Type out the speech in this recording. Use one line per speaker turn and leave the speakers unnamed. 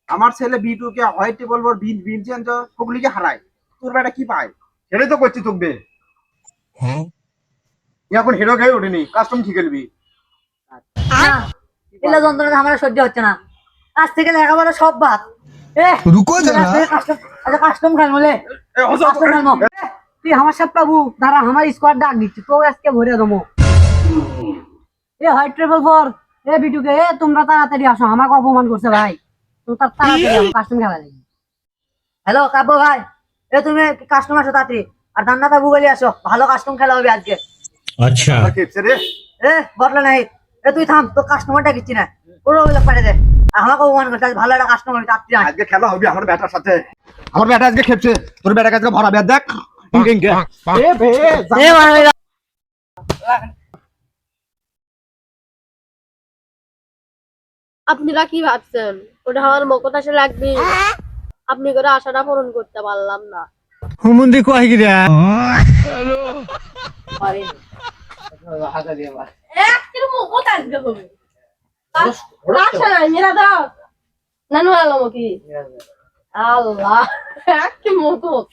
আমার ছেলে বিটু কে white table বর ভিনসেন্ট কোহলিকে হারায়, তোর বেটা কি পায়? সেটাই তো করছি তোকে।
হ্যাঁ
এখন হিরো গায়ে ওঠেনি, কাস্টম কি খেলবি?
না এগুলো যন্ত্রণা আমার সহ্য হচ্ছে না। আজ থেকে লেখাপড়া সব বাদ।
रुको जरा
কাস্টম খেলবো লে, কাস্টম খেলবো। তুই আমার সাথে পাবু দাঁড়া, আমার স্কোয়াড ডাক দিচ্ছি তো আজকে ভরে দেবো। হোয়াইট ট্রেবল ফর বিটুকে তোমরা তাড়াতাড়ি আসো, আমাকে অপমান করছে ভাই। তোমরা তাড়াতাড়ি আসো, কাস্টম খেলা লাগবে। হ্যালো কাব্য ভাই, তুমি কাস্টম আসো তাড়াতাড়ি। আর দান্না বাবু বলে আসো, ভালো কাস্টম খেলা হবে আজকে।
अच्छा
খেপছে রে।
বদলা নাই। তুই থাম, তো কাস্টমারটা কিচ্ছি না, ওরা ওগুলো পাঠিয়ে দে। আমাকে অপমান করছে, আজ ভালো একটা কাস্টমার তাড়াতাড়ি আয়।
আজকে খেলা হবে আমার ব্যাটার সাথে। আমার ব্যাটা আজকে খেপছে, তোর ব্যাটা আজকে ভরা ব্যাট দেখ। এ বে
আপনারা কি ভাবছেন ওটা আমার মকতাসে লাগবে? আপনি করে আশাটা পূরণ করতে পারলাম না।
हुमुंदी को आई गिरा
একটু মকতাস দেবে আশা নাই মেরা দাও নানু আলম কি আল্লাহ একটু মকত